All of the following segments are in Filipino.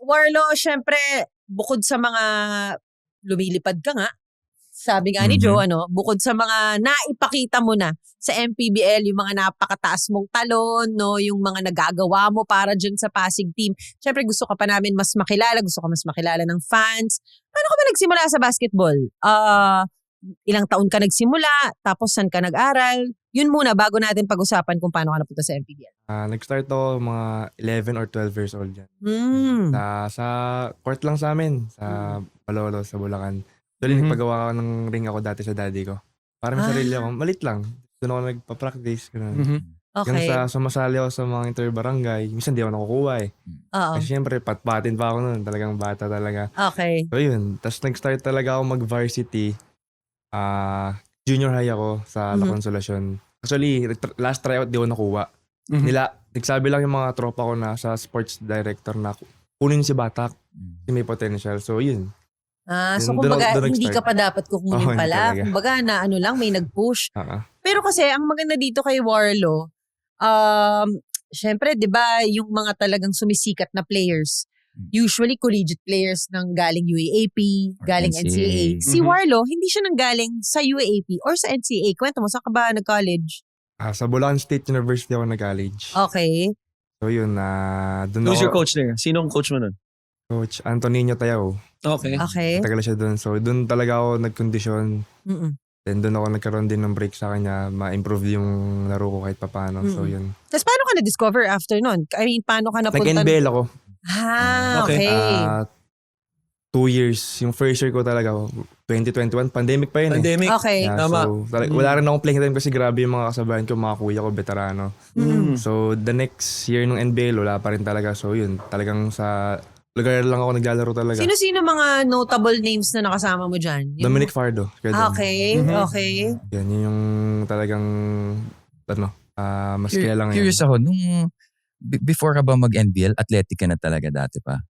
Warlo, syempre, bukod sa mga lumilipad ka nga, sabi nga ni Joe, bukod sa mga naipakita mo na sa MPBL, yung mga napakataas mong talon, no, yung mga nagagawa mo para dyan sa Pasig team. Syempre, gusto ka pa namin mas makilala, gusto ka mas makilala ng fans. Paano ka ba nagsimula sa basketball? Ilang taon ka nagsimula, tapos saan ka nag-aral? Yun muna, bago natin pag-usapan kung paano ka napunta sa MPBL. Nag-start ako mga 11 or 12 years old yan. Sa court lang sa amin, sa Palolo, sa Bulacan. Actually, nagpagawa ako ng ring ako dati sa daddy ko. Para may sarili ako, malit lang. Doon ako nagpa-practice. Okay. Yung sa sumasali ako sa mga inter-barangay, minsan di ako nakukuha eh. Oo. Kasi syempre, patpatin pa ako noon. Talagang bata talaga. Okay. So yun, tapos nag-start talaga ako mag-varsity. Junior high ako sa La Consolacion. Actually, last tryout di ako nakuha. Nagsabi lang yung mga tropa ko na sa sports director na kunin si Batak. Kasi may potential. So yun. So kumbaga, hindi ka pa dapat kukunin hindi pala. talaga. Kumbaga, na ano lang, may nag-push. Pero kasi, ang maganda dito kay Warlo, syempre, di ba, yung mga talagang sumisikat na players, usually collegiate players ng galing UAAP, galing NCAA. Si Warlo, hindi siya nanggaling sa UAAP or sa NCAA. Kwento mo, saan ka ba nag-college? Sa Bulacan State University ako nag-college. Okay. So yun, doon Who's ako, your coach there? Sinong coach mo nun? Coach Antonino Tayao. Okay. Okay. Tagal siya doon. So doon talaga ako nag-condition. Then doon ako nagkaroon din ng break sa kanya, ma-improve yung laro ko kahit papaano. So yun. Tapos paano ka na-discover after nun? I mean, paano ka napunta? Nag-NBL ako. Okay. 2 years. Yung first year ko talaga, 2021, pandemic pa yun Pandemic. Okay. Yeah, Tama. so, wala rin akong playing time kasi grabe yung mga kasabayan ko, mga kuya ko, veterano. So, the next year ng NBL, wala pa rin talaga. So, yun, talagang sa lugar lang ako naglalaro talaga. Sino-sino mga notable names na nakasama mo dyan? Dominic Fardo. Okay, okay. Yan, yun yung talagang, mas kilala ngayon. Curious ako, nung before ka ba mag-NBL, athletic ka na talaga dati pa?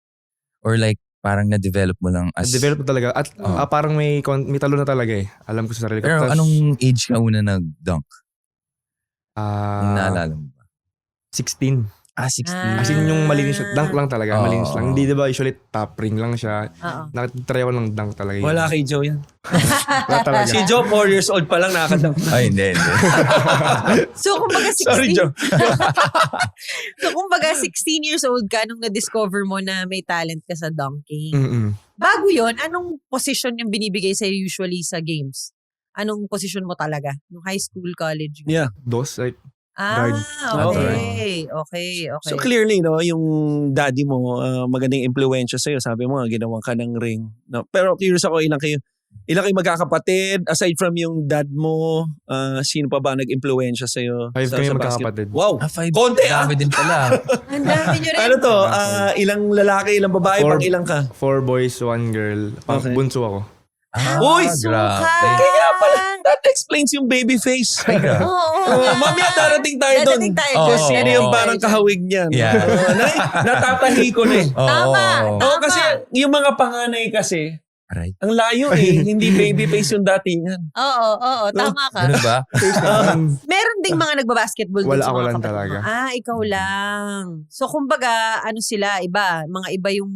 Or like, parang na-develop mo lang as... Develop talaga. At parang may talo na talaga eh. Alam ko sa sarili ko. Pero Tapos, anong age ka una nag-dunk? Yung ah naalala mo ba? 16. 16. As in yung malinis siya. Dunk lang talaga. Malinis lang. Hindi diba usually top ring lang siya. Nakatry ako ng dunk talaga. Wala kay Joe yan. Wala talaga. Si Joe, 4 years old pa lang nakakadunk. Ay, hindi. So, kumbaga 16. Sorry, Joe. So, kumbaga 16 years old ka nung na-discover mo na may talent ka sa dunking. Bago yon, anong position yung binibigay sa'yo usually sa games? Anong position mo talaga? Nung high school, college? Yeah. Dos, like, Okay. guard. Okay. So clearly, no, yung daddy mo, magandang impluwensya sa'yo. Sabi mo, ginawang ka ng ring. No? Pero curious ako, ilang kayo magkakapatid? Aside from yung dad mo, sino pa ba nag-impluwensya sa'yo? 5 kayo magkakapatid. Wow! 5. Konti, Dami din pala. Ang dami nyo rin. Ano to? Ilang lalaki, ilang babae, pang ilang ka? 4 boys, 1 girl. Okay. Bunso ako. Uy! Grabe. Kaya pala, that explains yung baby face. Mamaya darating tayo doon. Dadating tayo Kung doon. sino yung parang kahawig niyan. Yeah. Natatahi ko na eh. Tama. Kasi yung mga panganay kasi, Aray. ang layo eh. Hindi baby face yung datingan. Oo. Tama ka. Ganun ba? Meron ding mga nagbabasketball doon Wala sa ako mga lang kapatid talaga. mo. Ikaw lang. So, kumbaga, ano sila, iba. Mga iba yung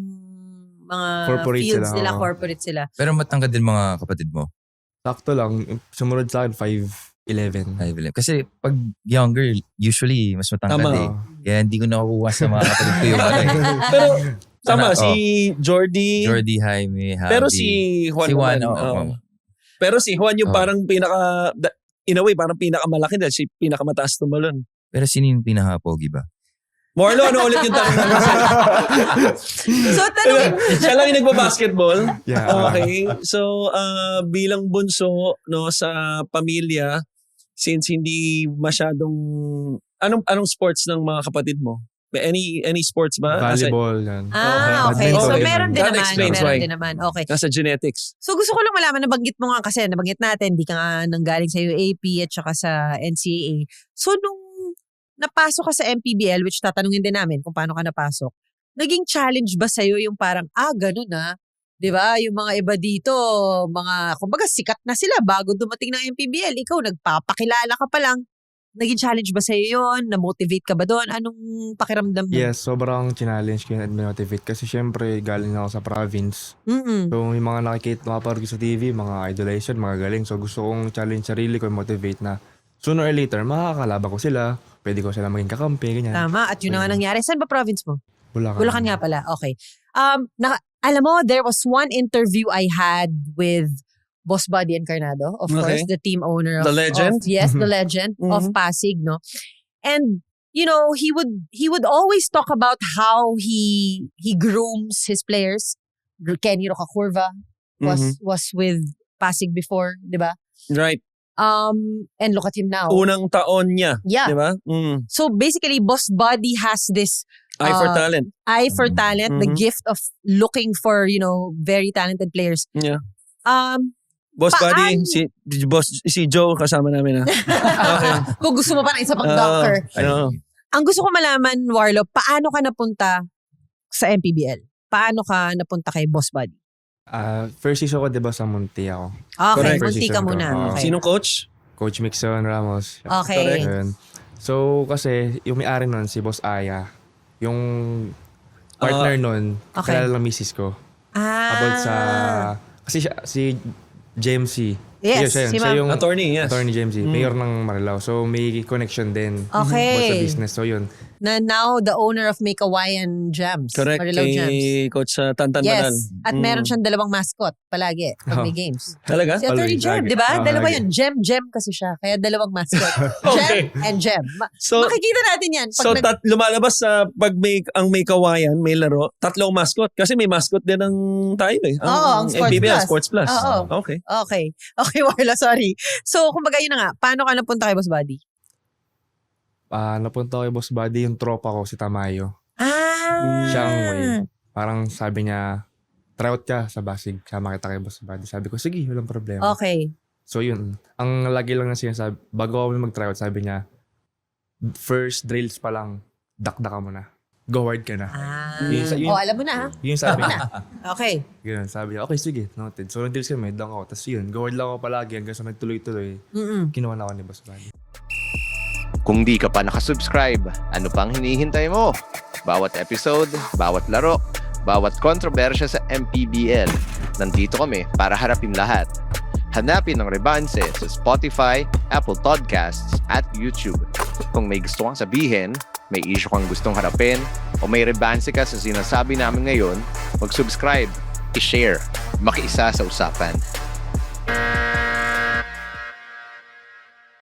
mga Corporate fields sila, nila, oo. corporate sila. Pero matangkad din mga kapatid mo. Sakto lang. Sumunod sa akin, 5'11". 5'11". Kasi pag younger, usually mas matangkad Tama. eh. Kaya hindi ko nakukuha sa mga kapatid ko yung ano eh. Pero, tama, Ano, si Jordy. Jordy, Jaime, Javi. Pero si Juan Si Juan, naman, oo. Pero si Juan yung Oo. parang in a way, parang pinakamalaki dahil si pinakamataas tumalon. Pero sino yung pinaka-pogi ba? Marlo, ano ulit yung tanong namin sa'yo? So, tanongin Siya lang yung nagbabasketball. Yeah. Okay. So, bilang bunso no sa pamilya, since hindi masyadong anong sports ng mga kapatid mo? Any sports ba? Volleyball, yan. okay. So, Badminton. meron din That naman. explains Meron why. din naman. Okay. Nasa genetics. So, gusto ko lang malaman, nabanggit mo nga kasi, nabanggit natin, di ka nga nanggaling sa UAP at saka sa NCAA. So, nung napasok ka sa MPBL, which tatanungin din namin kung paano ka napasok, naging challenge ba sa'yo yung parang, ganun na? Di ba? Yung mga iba dito, kumbaga sikat na sila bago dumating ng MPBL. Ikaw, nagpapakilala ka pa lang. naging challenge ba sa'yo yun? Na-motivate ka ba doon? Anong pakiramdam doon? Yes, sobrang challenge ko yun at motivate kasi syempre galing ako sa province. Mm-mm. So yung mga nakapanood ko sa TV, mga idolization, mga galing. So gusto kong challenge sarili ko, motivate na sooner or later, makakalaban ko sila. Pwede ko sila maging kakampi, ganyan. Tama. At yun na nga nangyari. Saan ba province mo? Bulacan nga pala. Okay. Alam mo, there was one interview I had with Boss Buddy Encarnado, of course, the team owner of The legend? yes, the legend of Pasig, no. And you know, he would always talk about how he grooms his players. Kenny Rocacurva was with Pasig before, 'di ba? Right. And look at him now. Unang taon niya. Yeah. Di ba? So basically, Boss Buddy has this Eye for talent. eye for talent, the gift of looking for, you know, very talented players. Yeah. Boss Paan- Buddy, si Joe kasama namin na. Okay. Kung gusto mo pa ng isa pang doctor. Ano? Ang gusto ko malaman, Warlo, paano ka napunta sa MPBL? Paano ka napunta kay Boss Buddy? First season ko, diba, sa Munti ako. Okay, Correct. munti First ka season ko. muna. Oo. Okay. Sinong coach? Coach Mixon Ramos. Okay. Yun. So, kasi yung may-ari nun, si Boss Aya, yung partner nun, Okay. kilala ng misis ko. About sa, kasi siya, si JMC. Yes, siya yun. si Siya ma'am. yung Attorney, yes. attorney JMC, mayor ng Marilao. So, may connection din. Okay. About sa business. So, yun. Na now the owner of Make Hawaiian Jams. Correct. Marilao Jams. Kay Coach Tantan Yes. Banal. At meron siyang dalawang mascot palagi pag may Oh. games. Talaga? Si Attorney Always, Jem, lagi. di ba? Dalawa Lagi. yun. Jem kasi siya. Kaya dalawang mascot. Okay. Jem and Jem. So, Makikita natin yan. Pag so lumalabas sa pag ang may kawayan, may laro, tatlong mascot. Kasi may mascot din ng tayo eh. Oo, ang Sports MPBL, Plus. Sports Plus. Oo. Okay. Okay. Okay, Warla, sorry. So, kumbaga yun na nga. Paano ka napunta kay Boss Buddy? Napunta ko kay Boss Buddy, yung tropa ko, si Tamayo. Siyang way. Parang sabi niya, try out ka sa Pasig. Sama kita kay Boss Buddy. Sabi ko, sige, walang problema. Okay. So yun, ang lagi lang na sinasabi, bago kami mag-try out, sabi niya, first drills pa lang, dakdaka mo na. Go hard ka na. Alam mo na ha? Yun sabi niya. Okay. Ganun, sabi niya, okay, sige, noted. So, nag-drills kami, down ako. Tapos yun, go hard lang ako palagi hanggang sa nagtuloy-tuloy. Kinuha na ako ni Boss Buddy. Kung di ka pa nakasubscribe, ano pang hinihintay mo? Bawat episode, bawat laro, bawat kontrobersya sa MPBL, nandito kami para harapin lahat. Hanapin ang Rebanse sa Spotify, Apple Podcasts, at YouTube. Kung may gusto kang sabihin, may issue kang gustong harapin, o may Rebanse ka sa sinasabi namin ngayon, mag-subscribe, i-share, makiisa sa usapan.